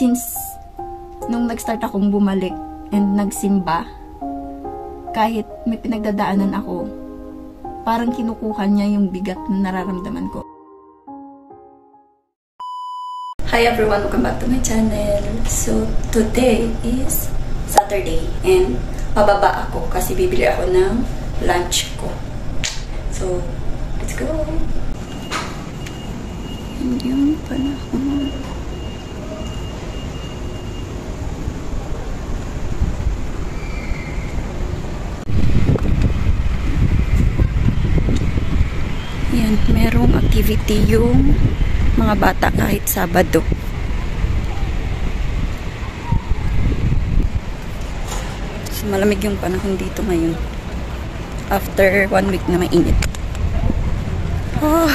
since nung nag-start akong bumalik and nagsimba, kahit may pinagdadaanan ako, parang kinukuha niya yung bigat na nararamdaman ko. Hi everyone! Welcome back to my channel. So, today is Saturday and pababa ako kasi bibili ako ng lunch ko. So, let's go! And yung panahon. Yan, merong activity yung mga bata kahit Sabado. So, malamig yung panahon dito ngayon. After 1 week na mainit. Oh.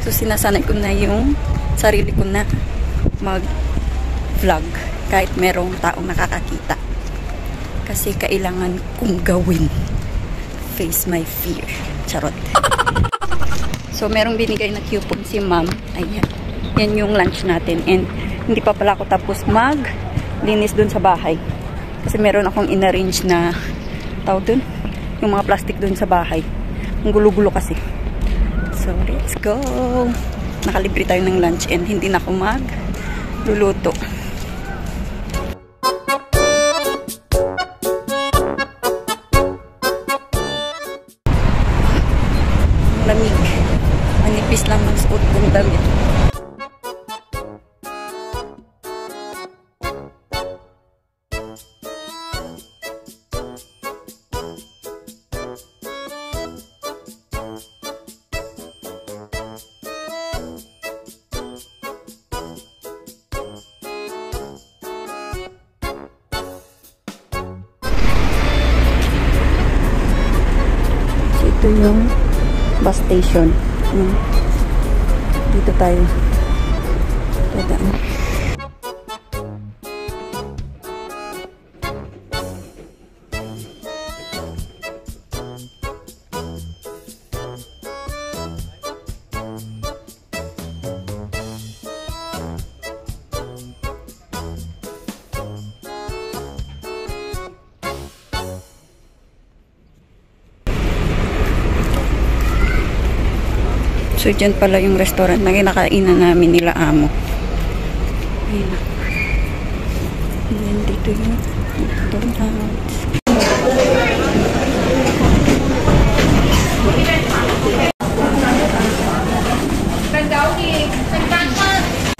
So, sinasanay ko na yung sarili ko na mag-vlog kahit merong taong nakakakita. Kasi kailangan kong gawin. Face my fear. Charot. So, merong binigay na coupon si ma'am. Ayan. Yan yung lunch natin. And, hindi pa pala ako tapos mag-linis dun sa bahay. Kasi meron akong in-arrange na tawag dun. Yung mga plastic dun sa bahay. Ang gulo-gulo kasi. So, let's go. Nakalibre tayo ng lunch and hindi na ako mag-luluto. Lamig. Manipis lang ng suot kong damit. So, ito yung bus station. Dito tayo dadaan. So, dyan pala yung restaurant na kinakainan namin nila amo. Ayan. Ayan, dito yung McDonald's.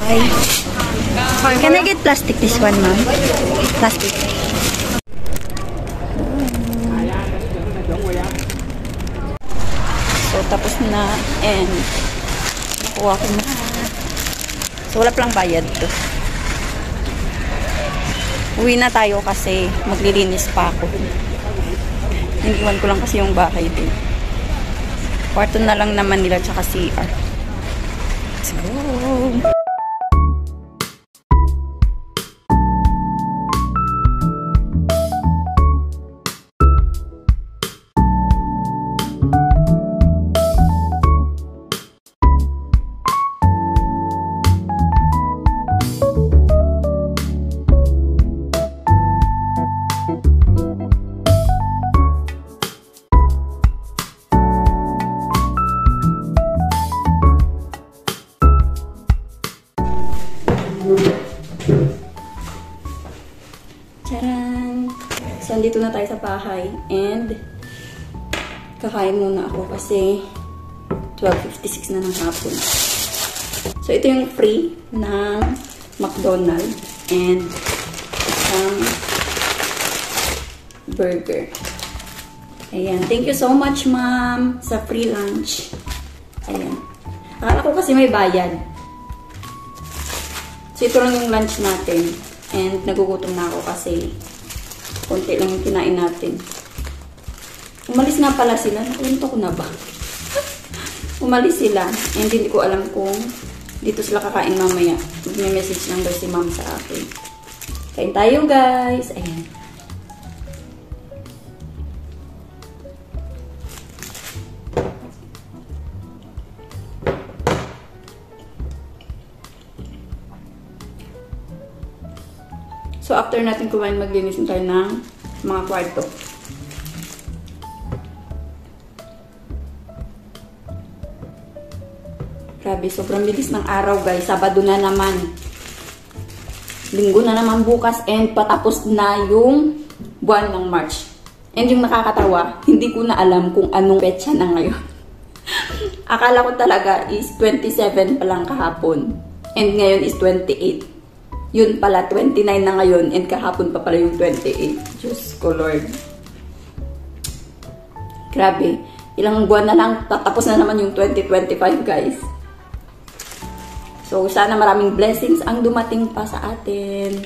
Hi. Can I get plastic this one, ma'am? Plastic. So, tapos na and nakuha ko na. So, wala palang bayad to. Uwi na tayo kasi maglilinis pa ako. Iniwan ko lang kasi yung bahay din. Kwarto na lang naman nila tsaka CR. Let's go! Charan! So, andito na tayo sa bahay and kakain muna ako kasi 12:56 na ng hapon. So, ito yung free ng McDonald's and isang burger. Ayan. Thank you so much, ma'am, sa free lunch. Ayan. Akala ko kasi may bayad. So, ito lang yung lunch natin. And nagugutom na ako kasi konti lang yung kinain natin. Umalis na pala sila. Nakulinto ko na ba? Umalis sila. And hindi ko alam kung dito sila kakain mamaya. Mag-message lang daw si ma'am sa akin. Kain tayo, guys. Ayan. So, after natin kumain, maglinis tayo ng mga kwarto. Grabe, sobrang bilis ng araw, guys. Sabado na naman. Linggo na naman bukas and patapos na yung buwan ng March. And yung nakakatawa, hindi ko na alam kung anong petsa na ngayon. Akala ko talaga is 27 pa lang kahapon. And ngayon is 28. Yun pala, 29 na ngayon. And kahapon pa pala yung 28. Diyos ko, Lord. Grabe. Ilang buwan na lang, tatapos na naman yung 2025, guys. So, sana maraming blessings ang dumating pa sa atin.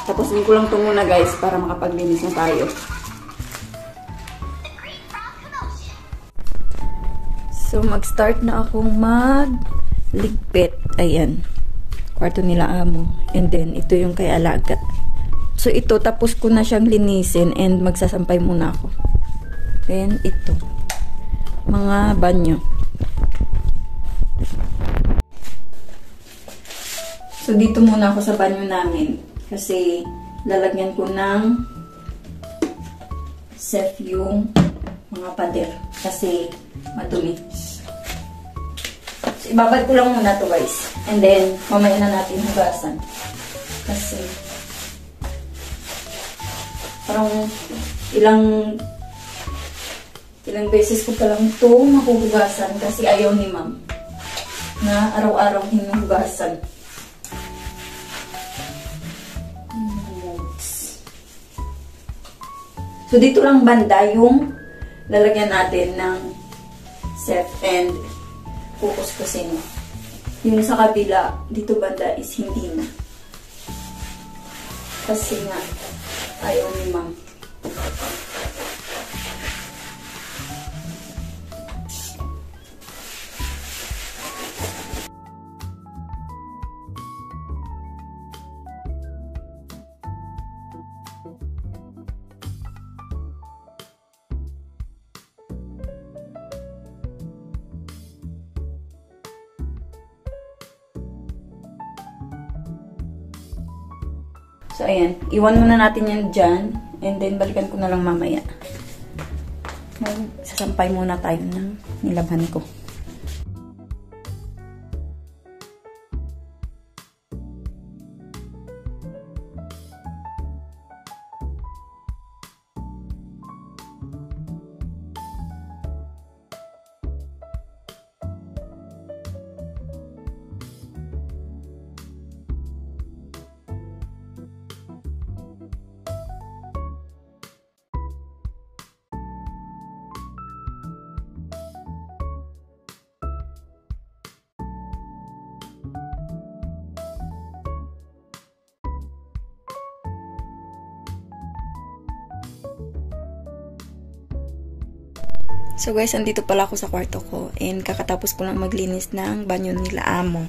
Tapusin ko lang ito muna, guys, para makapaglinis na tayo. So, mag-start na akong magligpit. Ayan. Kwarto nila amo. And then, ito yung kay Alagat. So, ito, tapos ko na siyang linisin and magsasampay muna ako. Then, ito. Mga banyo. So, dito muna ako sa banyo namin. Kasi, lalagyan ko ng Cef yung mga pader. Kasi, madumi. So, ibabad ko lang muna to, guys. And then, mamaya na natin hugasan. Kasi, parang ilang beses ko pa lang ito mahuhugasan kasi ayaw ni ma'am na araw-araw hinuhugasan. So, dito lang banda yung lalagyan natin ng Cef and kukuskusin. Yung sa kabila, dito banda is hindi na. Kasi nga, ayaw ni ma'am. So, ayan. Iwan muna natin yan dyan. And then, balikan ko na lang mamaya. Sasampay muna tayo ng nilabhan ko. So guys, andito pala ako sa kwarto ko and kakatapos ko lang maglinis ng banyo nila amo.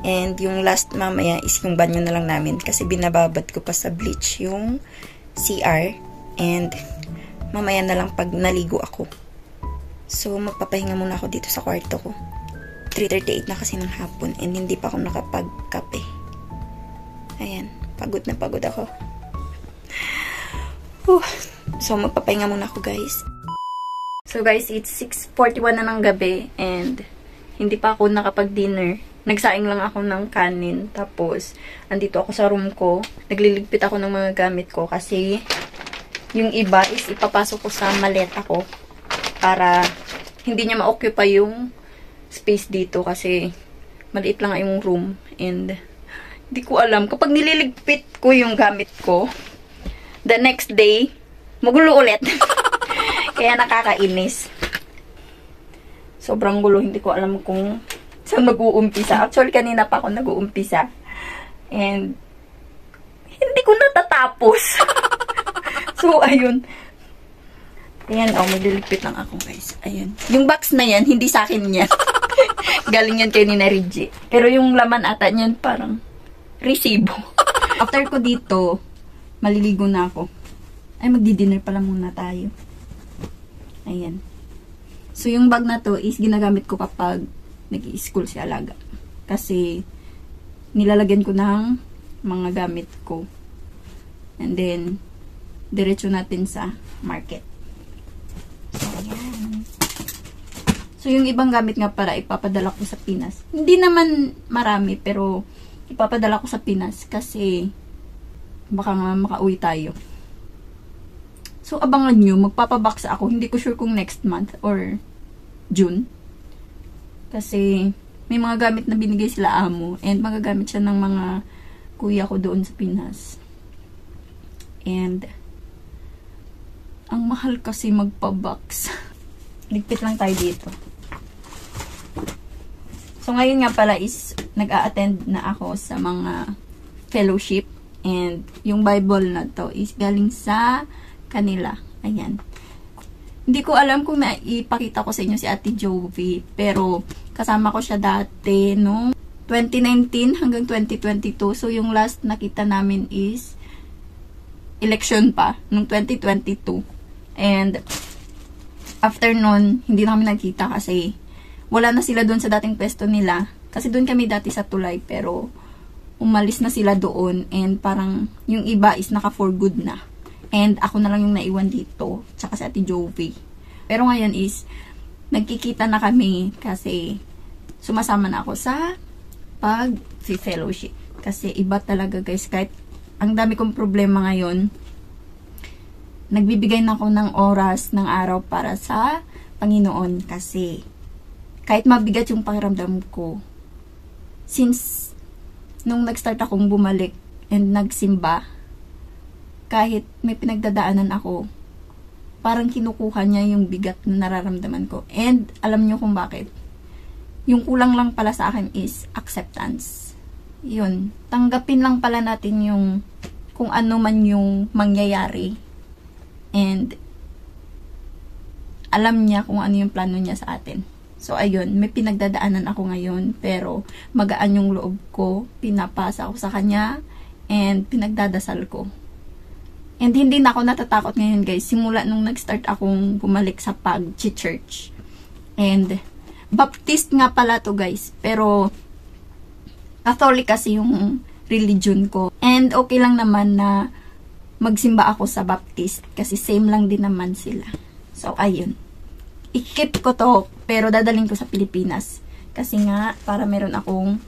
And yung last mamaya is yung banyo na lang namin kasi binababad ko pa sa bleach yung CR and mamaya na lang pag naligo ako. So magpapahinga muna ako dito sa kwarto ko. 3:38 na kasi ng hapon and hindi pa ako nakapagkape. Ayan, pagod na pagod ako. So magpapahinga muna ako, guys. So guys, it's 6:41 na ng gabi and hindi pa ako nakapag-dinner. Nagsaing lang ako ng kanin. Tapos, andito ako sa room ko. Nagliligpit ako ng mga gamit ko kasi yung iba is ipapasok ko sa maleta ko para hindi niya ma-occupy yung space dito kasi maliit lang yung room and hindi ko alam. Kapag nililigpit ko yung gamit ko, the next day, magulo ulit. Kaya nakakainis. Sobrang gulo. Hindi ko alam kung saan mag-uumpisa. Actually, kanina pa ako nag-uumpisa. And, hindi ko natatapos. So, ayun. Ayan, magliligpit lang ako, guys. Ayan. Yung box na yan, hindi sa akin yan. Galing yan kay Nina Reggie. Pero yung laman ata niyan, parang resibo. After ko dito, maliligo na ako. Ay, magdi-dinner pala muna tayo. Ayan. So, yung bag na to is ginagamit ko kapag nag-i-school si Alaga. Kasi, nilalagyan ko ng mga gamit ko. And then, diretso natin sa market. So, ayan. So, yung ibang gamit nga para ipapadala ko sa Pinas. Hindi naman marami, pero ipapadala ko sa Pinas kasi baka nga makauwi tayo. So, abangan nyo. Magpapabox ako. Hindi ko sure kung next month or June. Kasi, may mga gamit na binigay sila amo. And, magagamit siya ng mga kuya ko doon sa Pinas. And, ang mahal kasi magpabox. Ligpit lang tayo dito. So, ngayon nga pala is, nag-a-attend na ako sa mga fellowship. And, yung Bible na to is galing sa kanila. Ayan. Hindi ko alam kung naipakita ko sa inyo si Ate Jovi. Pero, kasama ko siya dati noong 2019 hanggang 2022. So, yung last nakita namin is election pa, noong 2022. And, after nun, hindi na kami nagkita kasi wala na sila doon sa dating pwesto nila. Kasi doon kami dati sa Tulay, pero umalis na sila doon and parang yung iba is naka for good na. And ako na lang yung naiwan dito, tsaka si Ate Jovi. Pero ngayon is, nagkikita na kami kasi sumasama na ako sa pag-fellowship. Kasi iba talaga guys, kahit ang dami kong problema ngayon, nagbibigay na ako ng oras, ng araw para sa Panginoon kasi kahit mabigat yung pakiramdam ko, since nung nag-start akong bumalik and nagsimba, kahit may pinagdadaanan ako, parang kinukuha niya yung bigat na nararamdaman ko. And alam niyo kung bakit. Yung kulang lang pala sa akin is acceptance. Yun. Tanggapin lang pala natin yung kung ano man yung mangyayari. And alam niya kung ano yung plano niya sa atin. So, ayun, may pinagdadaanan ako ngayon, pero magaan yung loob ko, pinapasa ako sa kanya, and pinagdadasal ko. And hindi na ako natatakot ngayon, guys, simula nung nag-start akong bumalik sa pag-church. And, Baptist nga pala to, guys, pero Catholic kasi yung religion ko. And, okay lang naman na magsimba ako sa Baptist, kasi same lang din naman sila. So, ayun. I-keep ko to, pero dadalhin ko sa Pilipinas. Kasi nga, para meron akong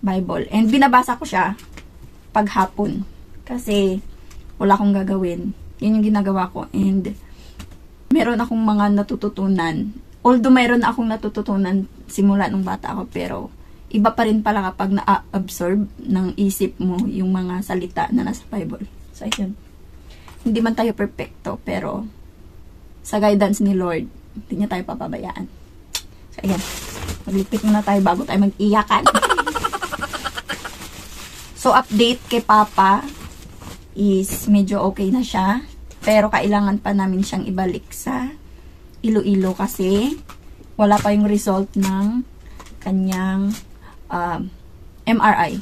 Bible. And binabasa ko siya paghapon. Kasi, wala akong gagawin. Yun yung ginagawa ko. And, meron akong mga natututunan. Although, meron akong natututunan simula nung bata ako. Pero, iba pa rin pala kapag na-absorb ng isip mo yung mga salita na nasa Bible. So, yun. Hindi man tayo perfecto, pero, sa guidance ni Lord, hindi niya tayo papabayaan. So, ayan. Magligpit muna tayo bago tayo mag-iyakan. So, update kay Papa is medyo okay na siya. Pero, kailangan pa namin siyang ibalik sa Iloilo kasi wala pa yung result ng kanyang MRI.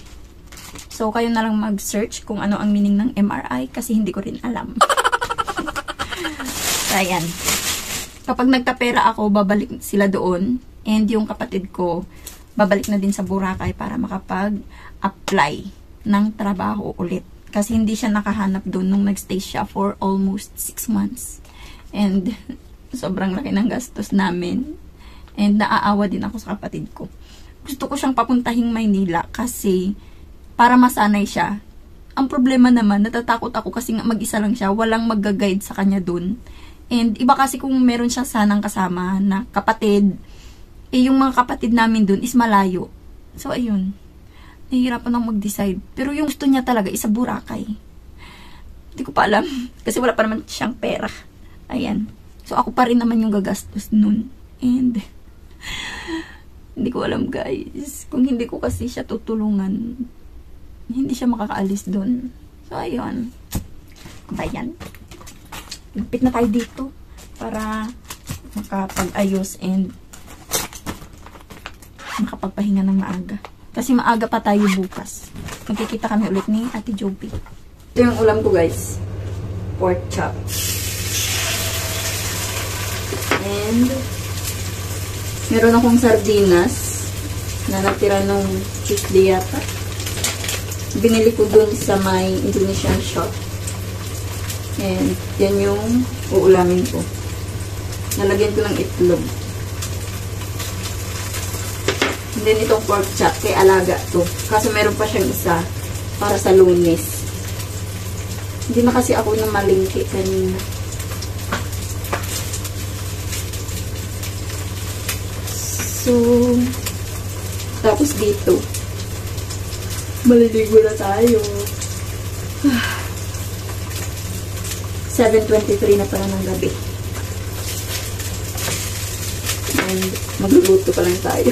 So, kayo na lang mag-search kung ano ang meaning ng MRI kasi hindi ko rin alam. So, ayan. Kapag nagkapera ako, babalik sila doon. And yung kapatid ko, babalik na din sa Boracay para makapag-apply ng trabaho ulit. Kasi hindi siya nakahanap doon nung nagstay siya for almost 6 months. And sobrang laki ng gastos namin. And naaawa din ako sa kapatid ko. Gusto ko siyang papuntahing Maynila kasi para masanay siya. Ang problema naman, natatakot ako kasi mag-isa lang siya. Walang mag-guide sa kanya doon. And iba kasi kung meron siya sanang kasama na kapatid, yung mga kapatid namin dun is malayo. So, ayun. Nahihirapan akong mag-decide. Pero yung gusto niya talaga is sa Boracay. Hindi ko pa alam. Kasi wala pa naman siyang pera. Ayan. So, ako pa rin naman yung gagastos nun. And, hindi ko alam guys. Kung hindi ko kasi siya tutulungan, hindi siya makakaalis dun. So, ayun. Bayan. Lupit na tayo dito para makapag-ayos and makapagpahinga ng maaga. Kasi maaga pa tayo bukas. Magkikita kami ulit ni Ate Jovi. Ito yung ulam ko guys. Pork chop. And meron akong sardinas na natira nung Tuesday yata. Binili ko dun sa may Indonesian shop. And yan yung uulamin ko. Nalagyan ko ng itlog. And then itong pork chop, kay alaga to. Kaso meron pa siyang isa para sa Lunes. Hindi na kasi ako nang malingki kanina. So, tapos dito, maliligo na tayo. 7:23 na pala ng gabi. And magluluto pa lang tayo.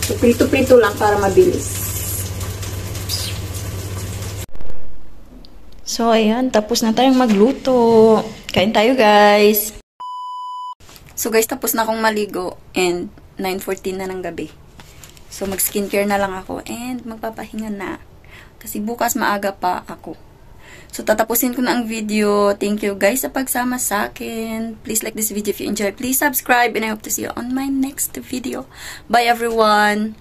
So, prito-prito lang para mabilis. So, ayan. Tapos na tayong magluto. Kain tayo, guys. So, guys, tapos na akong maligo. And 9:14 na ng gabi. So, mag-skincare na lang ako. And magpapahinga na. Kasi bukas maaga pa ako. So, tatapusin ko na ang video. Thank you, guys, sa pagsama sa akin. Please like this video if you enjoy. Please subscribe. And I hope to see you on my next video. Bye, everyone!